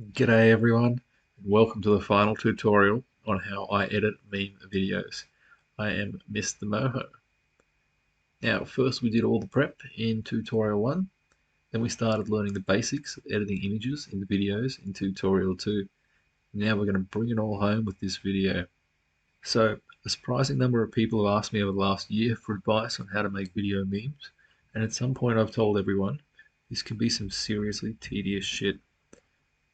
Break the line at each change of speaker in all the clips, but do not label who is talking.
G'day everyone, and welcome to the final tutorial on how I edit meme videos. I am Mr. Moho. Now, first we did all the prep in tutorial 1, then we started learning the basics of editing images into videos in tutorial 2. Now we're going to bring it all home with this video. So, a surprising number of people have asked me over the last year for advice on how to make video memes, and at some point I've told everyone this can be some seriously tedious shit.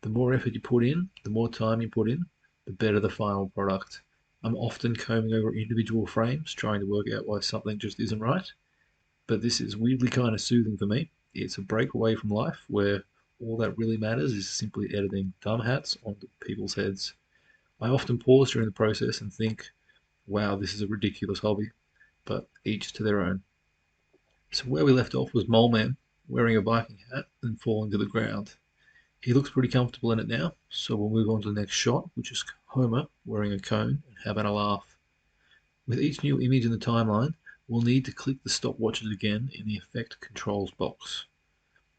The more effort you put in, the more time you put in, the better the final product. I'm often combing over individual frames, trying to work out why something just isn't right, but this is weirdly kind of soothing for me. It's a break away from life where all that really matters is simply editing dumb hats onto people's heads. I often pause during the process and think, wow, this is a ridiculous hobby, but each to their own. So where we left off was Mole Man wearing a Viking hat and falling to the ground. He looks pretty comfortable in it now, so we'll move on to the next shot, which is Homer wearing a cone and having a laugh. With each new image in the timeline, we'll need to click the stopwatches again in the Effect Controls box.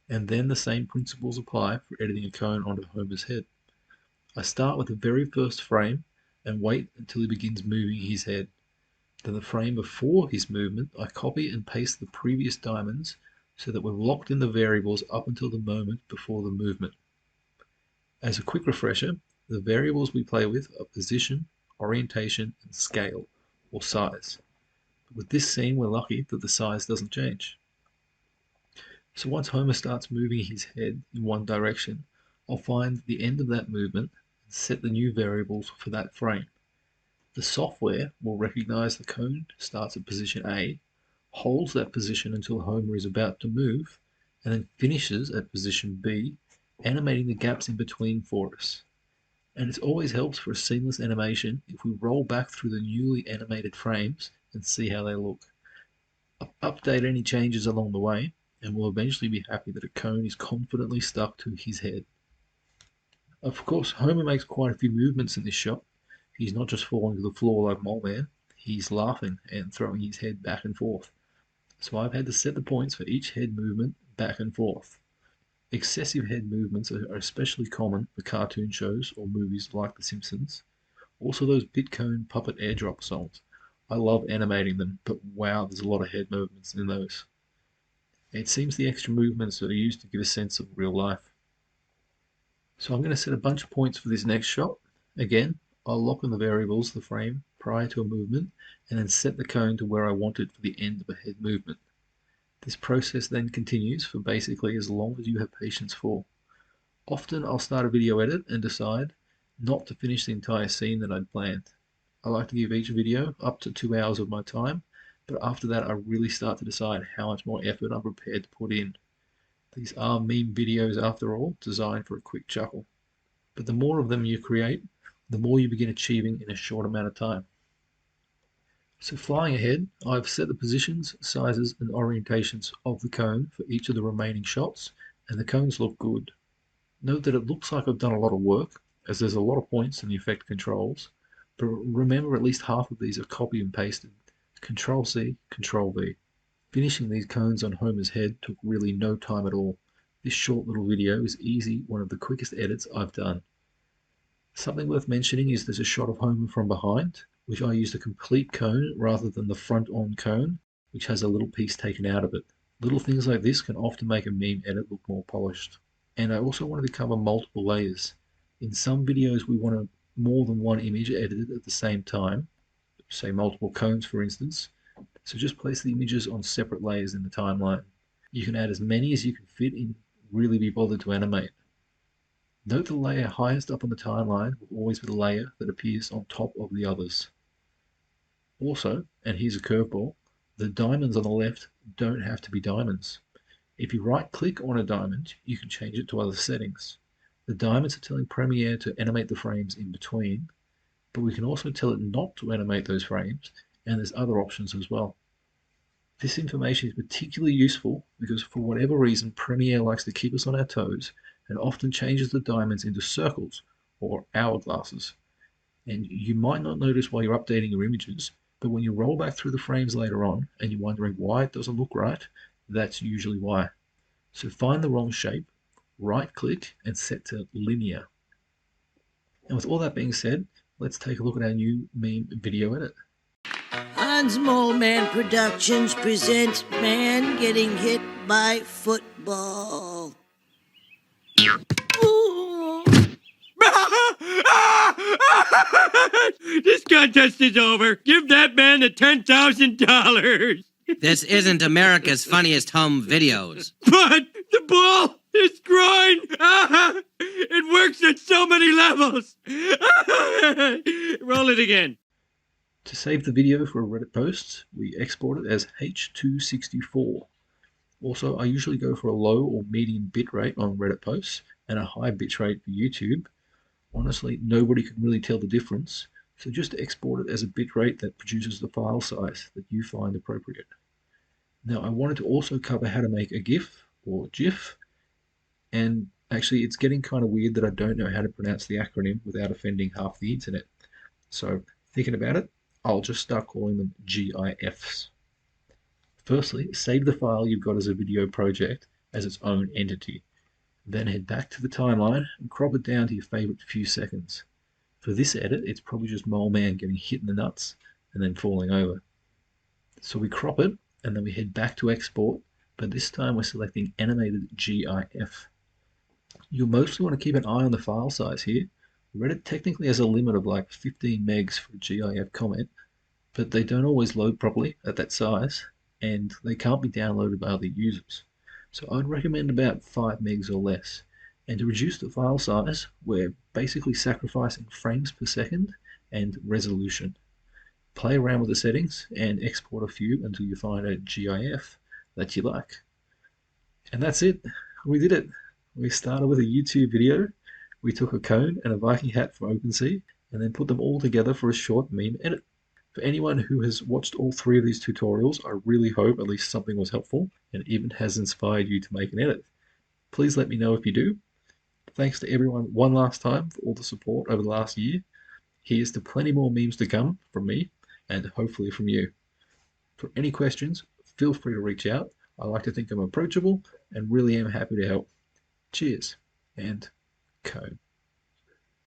And then the same principles apply for editing a cone onto Homer's head. I start with the very first frame and wait until he begins moving his head. Then the frame before his movement, I copy and paste the previous diamonds so that we've locked in the variables up until the moment before the movement. As a quick refresher, the variables we play with are position, orientation, and scale, or size. With this scene, we're lucky that the size doesn't change. So once Homer starts moving his head in one direction, I'll find the end of that movement and set the new variables for that frame. The software will recognize the cone starts at position A, holds that position until Homer is about to move, and then finishes at position B, animating the gaps in between for us. And it always helps for a seamless animation if we roll back through the newly animated frames and see how they look. Update any changes along the way, and we'll eventually be happy that a cone is confidently stuck to his head. Of course, Homer makes quite a few movements in this shot. He's not just falling to the floor like Mole Man, he's laughing and throwing his head back and forth. So I've had to set the points for each head movement back and forth. Excessive head movements are especially common for cartoon shows or movies like The Simpsons. Also those Bitcone puppet airdrop songs. I love animating them, but wow, there's a lot of head movements in those. It seems the extra movements are used to give a sense of real life. So I'm going to set a bunch of points for this next shot. Again, I'll lock in the variables the frame prior to a movement and then set the cone to where I want it for the end of a head movement. This process then continues for basically as long as you have patience for. Often I'll start a video edit and decide not to finish the entire scene that I'd planned. I like to give each video up to 2 hours of my time, but after that I really start to decide how much more effort I'm prepared to put in. These are meme videos after all, designed for a quick chuckle. But the more of them you create, the more you begin achieving in a short amount of time. So flying ahead, I've set the positions, sizes and orientations of the cone for each of the remaining shots, and the cones look good. Note that it looks like I've done a lot of work, as there's a lot of points in the effect controls, but remember at least half of these are copy and pasted. Control C, Control V. Finishing these cones on Homer's head took really no time at all. This short little video is easy, one of the quickest edits I've done. Something worth mentioning is there's a shot of Homer from behind, which I used a complete cone rather than the front-on cone, which has a little piece taken out of it. Little things like this can often make a meme edit look more polished. And I also wanted to cover multiple layers. In some videos we want more than one image edited at the same time, say multiple cones for instance, so just place the images on separate layers in the timeline. You can add as many as you can fit in, really be bothered to animate. Note the layer highest up on the timeline will always be the layer that appears on top of the others. Also, and here's a curveball, the diamonds on the left don't have to be diamonds. If you right click on a diamond, you can change it to other settings. The diamonds are telling Premiere to animate the frames in between, but we can also tell it not to animate those frames, and there's other options as well. This information is particularly useful because for whatever reason Premiere likes to keep us on our toes and often changes the diamonds into circles or hourglasses. And you might not notice while you're updating your images, but when you roll back through the frames later on and you're wondering why it doesn't look right, that's usually why. So find the wrong shape, right click and set to linear. And with all that being said, let's take a look at our new meme video edit.
Hans Mole Man Productions presents Man Getting Hit by Football.
This contest is over. Give that man the $10,000.
This isn't America's Funniest Home Videos.
But the ball is groin. It works at so many levels. Roll it again.
To save the video for a Reddit post, we export it as H264. Also, I usually go for a low or medium bitrate on Reddit posts and a high bitrate for YouTube. Honestly, nobody can really tell the difference, so just export it as a bitrate that produces the file size that you find appropriate. Now, I wanted to also cover how to make a GIF or GIF, and actually it's getting kind of weird that I don't know how to pronounce the acronym without offending half the internet. So, thinking about it, I'll just start calling them GIFs. Firstly, save the file you've got as a video project as its own entity. Then head back to the timeline and crop it down to your favorite few seconds. For this edit, it's probably just Mole Man getting hit in the nuts and then falling over. So we crop it and then we head back to export, but this time we're selecting animated GIF. You'll mostly want to keep an eye on the file size here. Reddit technically has a limit of like 15 megs for a GIF comment, but they don't always load properly at that size, and they can't be downloaded by other users. So I'd recommend about 5 megs or less. And to reduce the file size, we're basically sacrificing frames per second and resolution. Play around with the settings and export a few until you find a GIF that you like. And that's it. We did it. We started with a YouTube video. We took a cone and a Viking hat from OpenSea and then put them all together for a short meme edit. For anyone who has watched all 3 of these tutorials, I really hope at least something was helpful and even has inspired you to make an edit. Please let me know if you do. Thanks to everyone one last time for all the support over the last year. Here's to plenty more memes to come from me and hopefully from you. For any questions, feel free to reach out. I like to think I'm approachable and really am happy to help. Cheers and cone.